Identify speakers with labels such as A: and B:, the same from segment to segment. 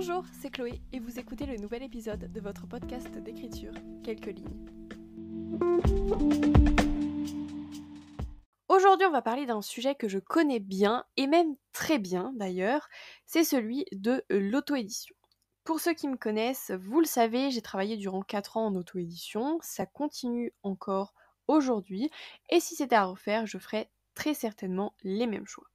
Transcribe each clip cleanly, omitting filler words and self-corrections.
A: Bonjour, c'est Chloé et vous écoutez le nouvel épisode de votre podcast d'écriture, Quelques lignes. Aujourd'hui, on va parler d'un sujet que je connais bien, et même très bien d'ailleurs, c'est celui de l'auto-édition. Pour ceux qui me connaissent, vous le savez, j'ai travaillé durant 4 ans en auto-édition, ça continue encore aujourd'hui, et si c'était à refaire, je ferais très certainement les mêmes choix.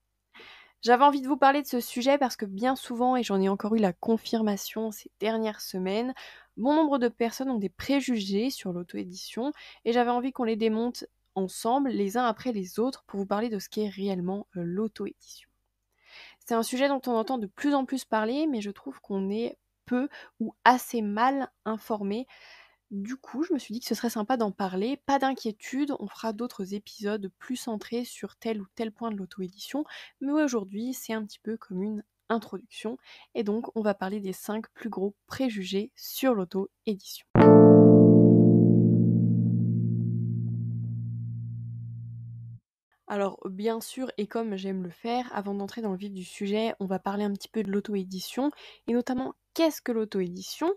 A: J'avais envie de vous parler de ce sujet parce que bien souvent, et j'en ai encore eu la confirmation ces dernières semaines, bon nombre de personnes ont des préjugés sur l'auto-édition et j'avais envie qu'on les démonte ensemble, les uns après les autres, pour vous parler de ce qu'est réellement l'auto-édition. C'est un sujet dont on entend de plus en plus parler, mais je trouve qu'on est peu ou assez mal informé. Du coup, je me suis dit que ce serait sympa d'en parler. Pas d'inquiétude, on fera d'autres épisodes plus centrés sur tel ou tel point de l'auto-édition, mais aujourd'hui, c'est un petit peu comme une introduction, et donc on va parler des 5 plus gros préjugés sur l'auto-édition. Alors bien sûr, et comme j'aime le faire, avant d'entrer dans le vif du sujet, on va parler un petit peu de l'auto-édition, et notamment qu'est-ce que l'auto-édition ?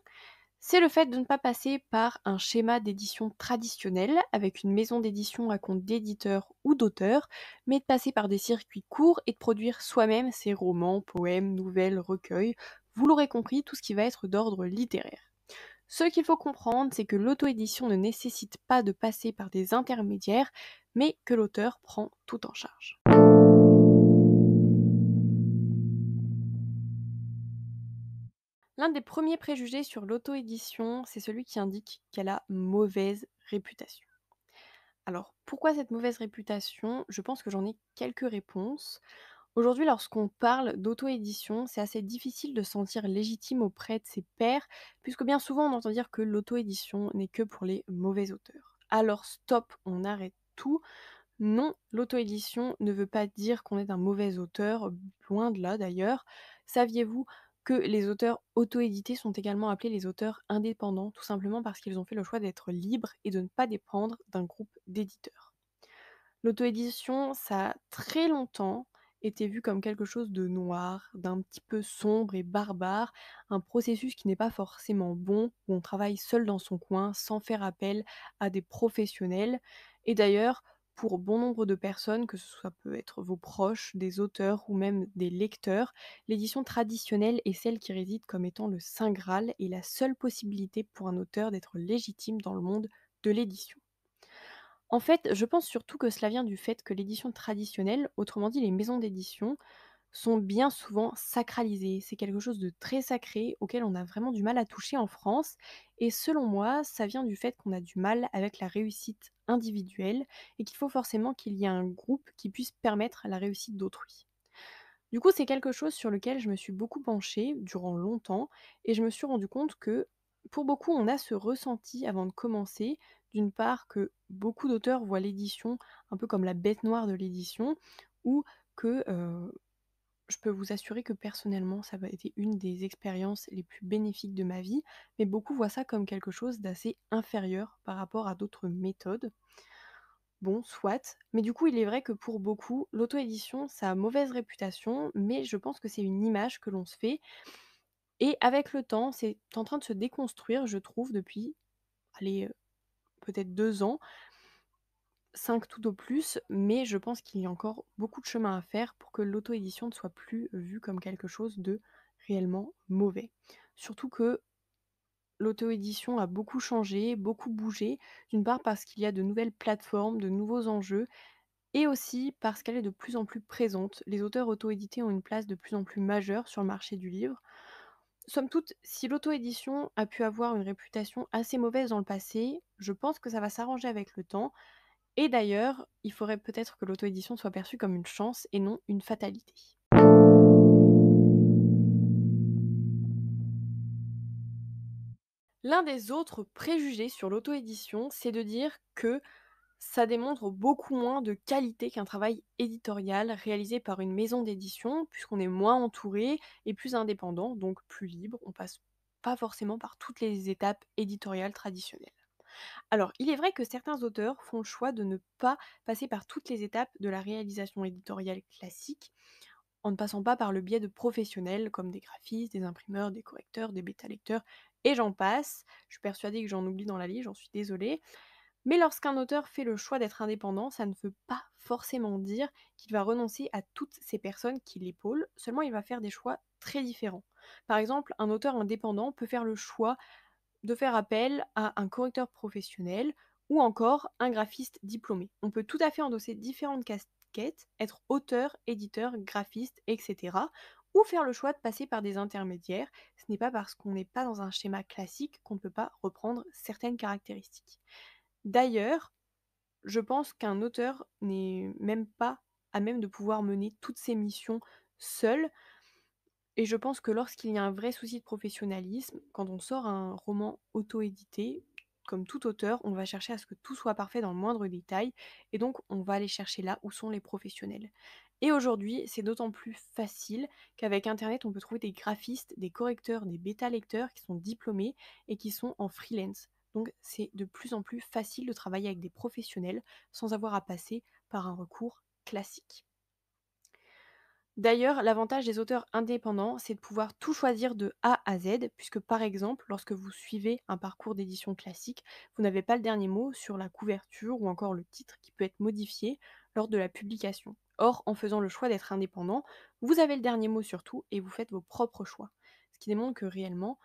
A: C'est le fait de ne pas passer par un schéma d'édition traditionnel, avec une maison d'édition à compte d'éditeur ou d'auteur, mais de passer par des circuits courts et de produire soi-même ses romans, poèmes, nouvelles, recueils, vous l'aurez compris, tout ce qui va être d'ordre littéraire. Ce qu'il faut comprendre, c'est que l'auto-édition ne nécessite pas de passer par des intermédiaires, mais que l'auteur prend tout en charge. L'un des premiers préjugés sur l'auto-édition, c'est celui qui indique qu'elle a mauvaise réputation. Alors, pourquoi cette mauvaise réputation ? Je pense que j'en ai quelques réponses. Aujourd'hui, lorsqu'on parle d'auto-édition, c'est assez difficile de se sentir légitime auprès de ses pairs, puisque bien souvent on entend dire que l'auto-édition n'est que pour les mauvais auteurs. Alors stop, on arrête tout. Non, l'auto-édition ne veut pas dire qu'on est un mauvais auteur, loin de là d'ailleurs. Saviez-vous que les auteurs auto-édités sont également appelés les auteurs indépendants, tout simplement parce qu'ils ont fait le choix d'être libres et de ne pas dépendre d'un groupe d'éditeurs. L'auto-édition, ça a très longtemps été vu comme quelque chose de noir, d'un petit peu sombre et barbare, un processus qui n'est pas forcément bon, où on travaille seul dans son coin, sans faire appel à des professionnels. Et d'ailleurs, pour bon nombre de personnes, que ce soit peut être vos proches, des auteurs ou même des lecteurs, l'édition traditionnelle est celle qui réside comme étant le Saint Graal et la seule possibilité pour un auteur d'être légitime dans le monde de l'édition. En fait, je pense surtout que cela vient du fait que l'édition traditionnelle, autrement dit les maisons d'édition, sont bien souvent sacralisées. C'est quelque chose de très sacré auquel on a vraiment du mal à toucher en France. Et selon moi, ça vient du fait qu'on a du mal avec la réussite individuelle et qu'il faut forcément qu'il y ait un groupe qui puisse permettre la réussite d'autrui. Du coup, c'est quelque chose sur lequel je me suis beaucoup penchée durant longtemps et je me suis rendu compte que pour beaucoup, on a ce ressenti avant de commencer, d'une part que beaucoup d'auteurs voient l'édition un peu comme la bête noire de l'édition, ou que je peux vous assurer que personnellement, ça a été une des expériences les plus bénéfiques de ma vie, mais beaucoup voient ça comme quelque chose d'assez inférieur par rapport à d'autres méthodes. Bon, soit. Mais du coup, il est vrai que pour beaucoup, l'auto-édition, ça a mauvaise réputation, mais je pense que c'est une image que l'on se fait. Et avec le temps, c'est en train de se déconstruire, je trouve, depuis, allez, peut-être 2 ans, 5 tout au plus, mais je pense qu'il y a encore beaucoup de chemin à faire pour que l'auto-édition ne soit plus vue comme quelque chose de réellement mauvais. Surtout que l'auto-édition a beaucoup changé, beaucoup bougé, d'une part parce qu'il y a de nouvelles plateformes, de nouveaux enjeux, et aussi parce qu'elle est de plus en plus présente. Les auteurs auto-édités ont une place de plus en plus majeure sur le marché du livre. Somme toute, si l'auto-édition a pu avoir une réputation assez mauvaise dans le passé, je pense que ça va s'arranger avec le temps. Et d'ailleurs, il faudrait peut-être que l'auto-édition soit perçue comme une chance et non une fatalité. L'un des autres préjugés sur l'auto-édition, c'est de dire que ça démontre beaucoup moins de qualité qu'un travail éditorial réalisé par une maison d'édition, puisqu'on est moins entouré et plus indépendant, donc plus libre. On passe pas forcément par toutes les étapes éditoriales traditionnelles. Alors, il est vrai que certains auteurs font le choix de ne pas passer par toutes les étapes de la réalisation éditoriale classique. en ne passant pas par le biais de professionnels comme des graphistes, des imprimeurs, des correcteurs, des bêta-lecteurs et j'en passe. Je suis persuadée que j'en oublie dans la liste, j'en suis désolée. Mais lorsqu'un auteur fait le choix d'être indépendant, ça ne veut pas forcément dire qu'il va renoncer à toutes ces personnes qui l'épaulent, seulement il va faire des choix très différents. Par exemple, un auteur indépendant peut faire le choix de faire appel à un correcteur professionnel ou encore un graphiste diplômé. On peut tout à fait endosser différentes casquettes, être auteur, éditeur, graphiste, etc. ou faire le choix de passer par des intermédiaires. Ce n'est pas parce qu'on n'est pas dans un schéma classique qu'on ne peut pas reprendre certaines caractéristiques. D'ailleurs, je pense qu'un auteur n'est même pas à même de pouvoir mener toutes ses missions seul et je pense que lorsqu'il y a un vrai souci de professionnalisme, quand on sort un roman auto-édité, comme tout auteur, on va chercher à ce que tout soit parfait dans le moindre détail et donc on va aller chercher là où sont les professionnels. Et aujourd'hui, c'est d'autant plus facile qu'avec internet, on peut trouver des graphistes, des correcteurs, des bêta-lecteurs qui sont diplômés et qui sont en freelance. Donc c'est de plus en plus facile de travailler avec des professionnels sans avoir à passer par un recours classique. D'ailleurs, l'avantage des auteurs indépendants, c'est de pouvoir tout choisir de A à Z, puisque par exemple, lorsque vous suivez un parcours d'édition classique, vous n'avez pas le dernier mot sur la couverture ou encore le titre qui peut être modifié lors de la publication. Or, en faisant le choix d'être indépendant, vous avez le dernier mot sur tout et vous faites vos propres choix. Ce qui démontre que réellement,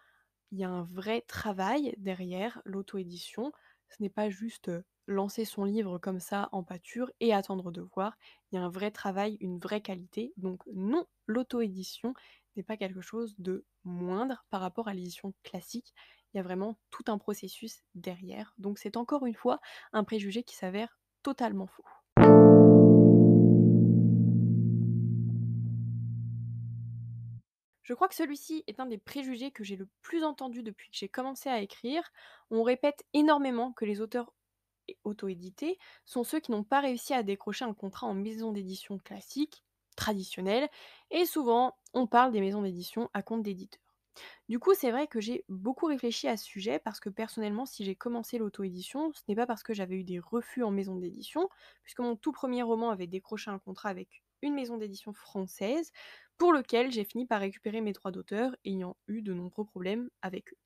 A: il y a un vrai travail derrière l'auto-édition. Ce n'est pas juste, lancer son livre comme ça en pâture et attendre de voir. Il y a un vrai travail, une vraie qualité. Donc non, l'auto-édition n'est pas quelque chose de moindre par rapport à l'édition classique. Il y a vraiment tout un processus derrière. Donc c'est encore une fois un préjugé qui s'avère totalement faux. Je crois que celui-ci est un des préjugés que j'ai le plus entendu depuis que j'ai commencé à écrire. On répète énormément que les auteurs auto-édités sont ceux qui n'ont pas réussi à décrocher un contrat en maison d'édition classique, traditionnelle, et souvent on parle des maisons d'édition à compte d'éditeurs. Du coup, c'est vrai que j'ai beaucoup réfléchi à ce sujet parce que personnellement, si j'ai commencé l'auto-édition, ce n'est pas parce que j'avais eu des refus en maison d'édition, puisque mon tout premier roman avait décroché un contrat avec une maison d'édition française, pour lequel j'ai fini par récupérer mes droits d'auteur, ayant eu de nombreux problèmes avec eux.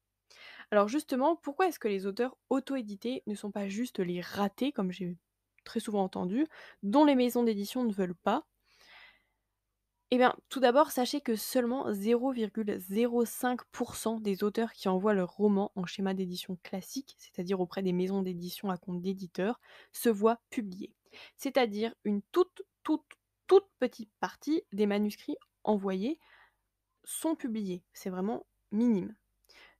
A: Alors justement, pourquoi est-ce que les auteurs auto-édités ne sont pas juste les ratés, comme j'ai très souvent entendu, dont les maisons d'édition ne veulent pas? Eh bien, tout d'abord, sachez que seulement 0,05% des auteurs qui envoient leur roman en schéma d'édition classique, c'est-à-dire auprès des maisons d'édition à compte d'éditeurs, se voient publiés. C'est-à-dire une toute petite partie des manuscrits envoyés sont publiés. C'est vraiment minime.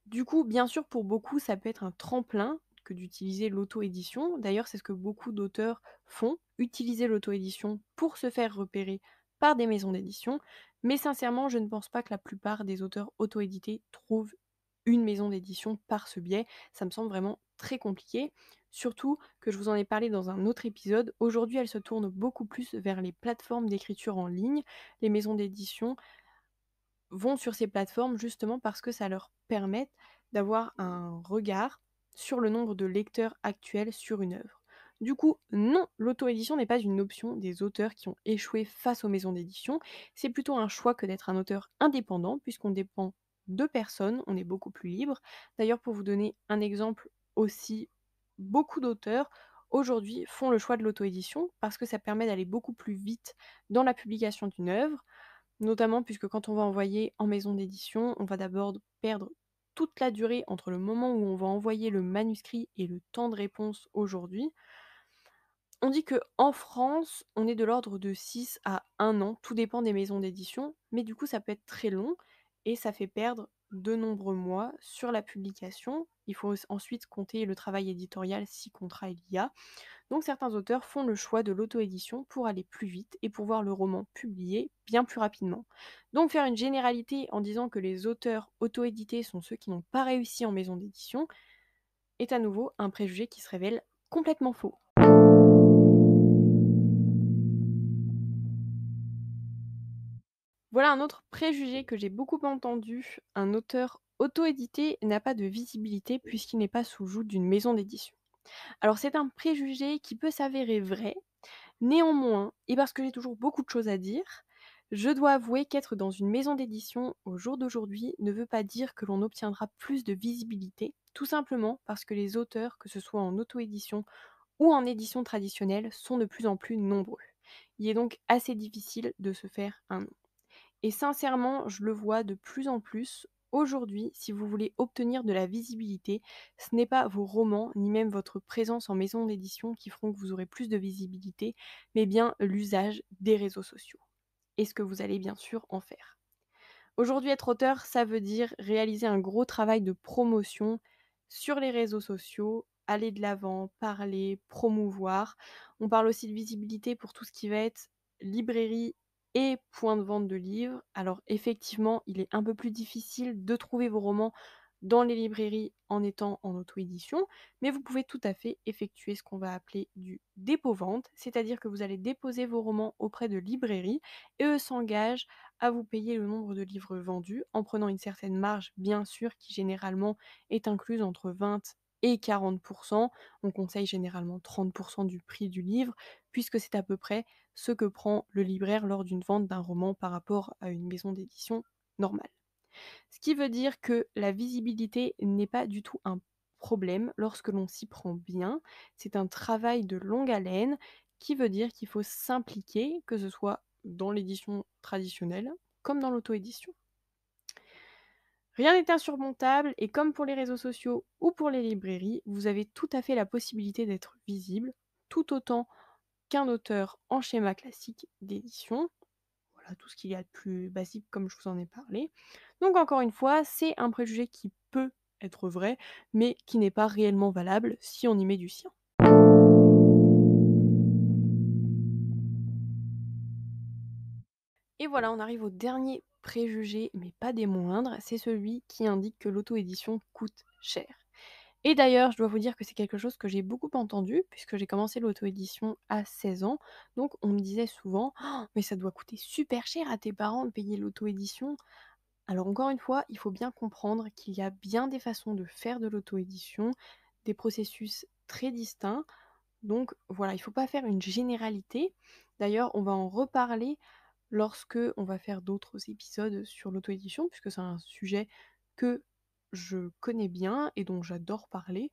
A: Du coup, bien sûr, pour beaucoup, ça peut être un tremplin que d'utiliser l'auto-édition. D'ailleurs, c'est ce que beaucoup d'auteurs font, utiliser l'auto-édition pour se faire repérer par des maisons d'édition. Mais sincèrement, je ne pense pas que la plupart des auteurs auto-édités trouvent une maison d'édition par ce biais. Ça me semble vraiment très compliqué. Surtout que je vous en ai parlé dans un autre épisode. Aujourd'hui, elles se tournent beaucoup plus vers les plateformes d'écriture en ligne. Les maisons d'édition vont sur ces plateformes justement parce que ça leur permet d'avoir un regard sur le nombre de lecteurs actuels sur une œuvre. Du coup, non, l'auto-édition n'est pas une option des auteurs qui ont échoué face aux maisons d'édition, c'est plutôt un choix que d'être un auteur indépendant puisqu'on dépend de personne, on est beaucoup plus libre. D'ailleurs, pour vous donner un exemple aussi, beaucoup d'auteurs aujourd'hui font le choix de l'auto-édition parce que ça permet d'aller beaucoup plus vite dans la publication d'une œuvre. Notamment puisque quand on va envoyer en maison d'édition, on va d'abord perdre toute la durée entre le moment où on va envoyer le manuscrit et le temps de réponse aujourd'hui. On dit qu'en France, on est de l'ordre de 6 à 1 an, tout dépend des maisons d'édition, mais du coup ça peut être très long et ça fait perdre de nombreux mois sur la publication. Il faut ensuite compter le travail éditorial si contrat il y a. Donc certains auteurs font le choix de l'auto-édition pour aller plus vite et pour voir le roman publié bien plus rapidement. Donc faire une généralité en disant que les auteurs auto-édités sont ceux qui n'ont pas réussi en maison d'édition est à nouveau un préjugé qui se révèle complètement faux. Voilà un autre préjugé que j'ai beaucoup entendu, un auteur auto-édité n'a pas de visibilité puisqu'il n'est pas sous le joug d'une maison d'édition. Alors c'est un préjugé qui peut s'avérer vrai, néanmoins, et parce que j'ai toujours beaucoup de choses à dire, Je dois avouer qu'être dans une maison d'édition au jour d'aujourd'hui ne veut pas dire que l'on obtiendra plus de visibilité, tout simplement parce que les auteurs, que ce soit en auto-édition ou en édition traditionnelle, sont de plus en plus nombreux. Il est donc assez difficile de se faire un nom. Et sincèrement, je le vois de plus en plus. Aujourd'hui, si vous voulez obtenir de la visibilité, ce n'est pas vos romans, ni même votre présence en maison d'édition qui feront que vous aurez plus de visibilité, mais bien l'usage des réseaux sociaux. Et ce que vous allez bien sûr en faire. Aujourd'hui, être auteur, ça veut dire réaliser un gros travail de promotion sur les réseaux sociaux, aller de l'avant, parler, promouvoir. On parle aussi de visibilité pour tout ce qui va être librairie et point de vente de livres. Alors effectivement, il est un peu plus difficile de trouver vos romans dans les librairies en étant en auto-édition, mais vous pouvez tout à fait effectuer ce qu'on va appeler du dépôt-vente, c'est-à-dire que vous allez déposer vos romans auprès de librairies et eux s'engagent à vous payer le nombre de livres vendus en prenant une certaine marge, bien sûr, qui généralement est incluse entre 20 et 40. On conseille généralement 30 du prix du livre, puisque c'est à peu près ce que prend le libraire lors d'une vente d'un roman par rapport à une maison d'édition normale. Ce qui veut dire que la visibilité n'est pas du tout un problème lorsque l'on s'y prend bien. C'est un travail de longue haleine qui veut dire qu'il faut s'impliquer, que ce soit dans l'édition traditionnelle comme dans l'auto-édition. Rien n'est insurmontable et comme pour les réseaux sociaux ou pour les librairies, vous avez tout à fait la possibilité d'être visible, tout autant qu'un auteur en schéma classique d'édition. Voilà, tout ce qu'il y a de plus basique comme je vous en ai parlé. Donc encore une fois, c'est un préjugé qui peut être vrai, mais qui n'est pas réellement valable si on y met du sien. Et voilà, on arrive au dernier préjugé, mais pas des moindres, c'est celui qui indique que l'auto-édition coûte cher. Et d'ailleurs, je dois vous dire que c'est quelque chose que j'ai beaucoup entendu, puisque j'ai commencé l'auto-édition à 16 ans. Donc on me disait souvent: «Oh, mais ça doit coûter super cher à tes parents de payer l'auto-édition». Alors encore une fois, il faut bien comprendre qu'il y a bien des façons de faire de l'auto-édition, des processus très distincts. Donc voilà, il ne faut pas faire une généralité. D'ailleurs, on va en reparler lorsque on va faire d'autres épisodes sur l'auto-édition, puisque c'est un sujet que je connais bien et dont j'adore parler.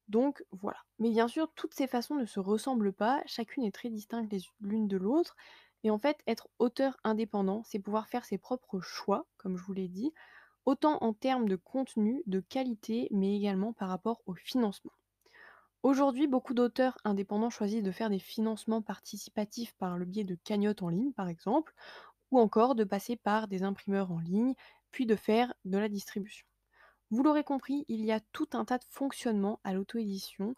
A: Donc voilà. Mais bien sûr, toutes ces façons ne se ressemblent pas, chacune est très distincte l'une de l'autre. Et en fait, être auteur indépendant, c'est pouvoir faire ses propres choix, comme je vous l'ai dit, autant en termes de contenu, de qualité, mais également par rapport au financement. Aujourd'hui, beaucoup d'auteurs indépendants choisissent de faire des financements participatifs par le biais de cagnottes en ligne, par exemple, ou encore de passer par des imprimeurs en ligne, puis de faire de la distribution. Vous l'aurez compris, il y a tout un tas de fonctionnements à l'auto-édition,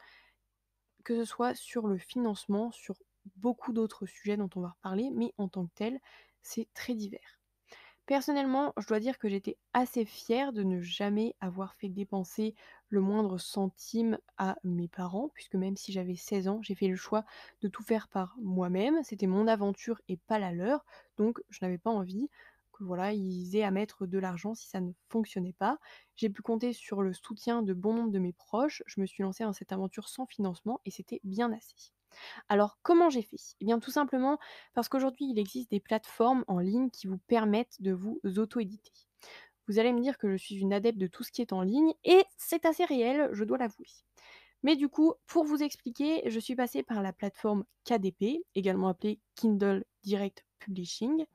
A: que ce soit sur le financement, sur beaucoup d'autres sujets dont on va reparler, mais en tant que tel, c'est très divers. Personnellement, je dois dire que j'étais assez fière de ne jamais avoir fait dépenser le moindre centime à mes parents, puisque même si j'avais 16 ans, j'ai fait le choix de tout faire par moi-même. C'était mon aventure et pas la leur, donc je n'avais pas envie que voilà, ils aient à mettre de l'argent si ça ne fonctionnait pas. J'ai pu compter sur le soutien de bon nombre de mes proches. Je me suis lancée dans cette aventure sans financement et c'était bien assez. Alors, comment j'ai fait? Eh bien, tout simplement parce qu'aujourd'hui, il existe des plateformes en ligne qui vous permettent de vous auto-éditer. Vous allez me dire que je suis une adepte de tout ce qui est en ligne, et c'est assez réel, je dois l'avouer. Mais du coup, pour vous expliquer, je suis passée par la plateforme KDP, également appelée Kindle Direct Publishing.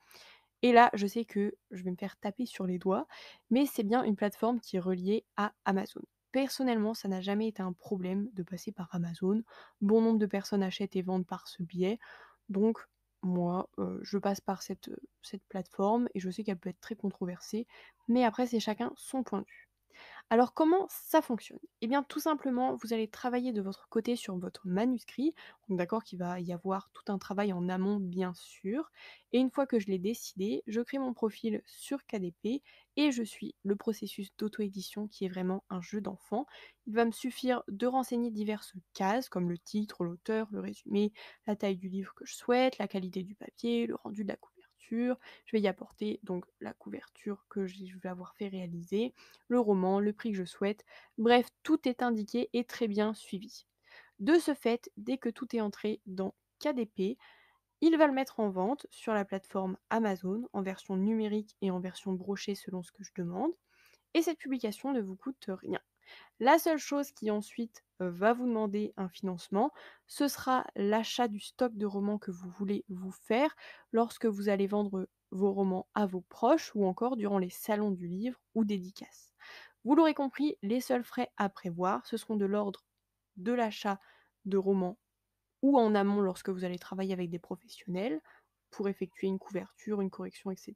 A: Et là, je sais que je vais me faire taper sur les doigts, mais c'est bien une plateforme qui est reliée à Amazon. Personnellement, ça n'a jamais été un problème de passer par Amazon. Bon nombre de personnes achètent et vendent par ce biais. Donc, moi, je passe par cette plateforme et je sais qu'elle peut être très controversée. Mais après, c'est chacun son point de vue. Alors comment ça fonctionne? Eh bien tout simplement, vous allez travailler de votre côté sur votre manuscrit, donc d'accord qu'il va y avoir tout un travail en amont bien sûr, et une fois que je l'ai décidé, je crée mon profil sur KDP et je suis le processus d'auto-édition qui est vraiment un jeu d'enfant. Il va me suffire de renseigner diverses cases comme le titre, l'auteur, le résumé, la taille du livre que je souhaite, la qualité du papier, le rendu de la couverture. Je vais y apporter donc la couverture que je vais avoir fait réaliser, le roman, le prix que je souhaite. Bref, tout est indiqué et très bien suivi. De ce fait, dès que tout est entré dans KDP, Il va le mettre en vente sur la plateforme Amazon en version numérique et en version brochée selon ce que je demande. Et cette publication ne vous coûte rien. La seule chose qui ensuite va vous demander un financement, ce sera l'achat du stock de romans que vous voulez vous faire lorsque vous allez vendre vos romans à vos proches ou encore durant les salons du livre ou dédicaces. Vous l'aurez compris, les seuls frais à prévoir, ce seront de l'ordre de l'achat de romans ou en amont lorsque vous allez travailler avec des professionnels pour effectuer une couverture, une correction, etc.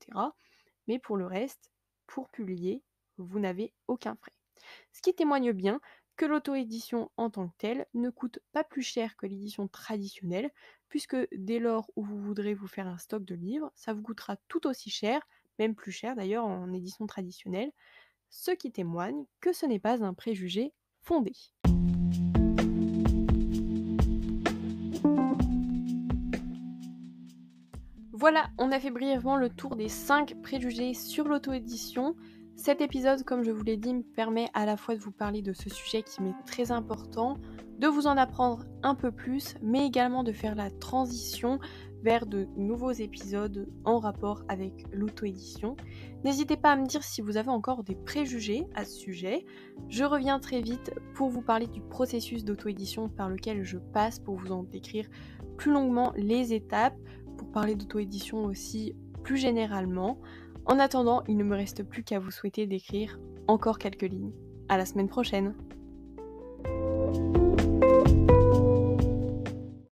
A: Mais pour le reste, pour publier, vous n'avez aucun frais. Ce qui témoigne bien que l'auto-édition en tant que telle ne coûte pas plus cher que l'édition traditionnelle, puisque dès lors où vous voudrez vous faire un stock de livres, ça vous coûtera tout aussi cher, même plus cher d'ailleurs en édition traditionnelle, ce qui témoigne que ce n'est pas un préjugé fondé. Voilà, on a fait brièvement le tour des 5 préjugés sur l'auto-édition. Cet épisode, comme je vous l'ai dit, me permet à la fois de vous parler de ce sujet qui m'est très important, de vous en apprendre un peu plus, mais également de faire la transition vers de nouveaux épisodes en rapport avec l'auto-édition. N'hésitez pas à me dire si vous avez encore des préjugés à ce sujet. Je reviens très vite pour vous parler du processus d'auto-édition par lequel je passe pour vous en décrire plus longuement les étapes, pour parler d'auto-édition aussi plus généralement. En attendant, il ne me reste plus qu'à vous souhaiter d'écrire encore quelques lignes. À la semaine prochaine!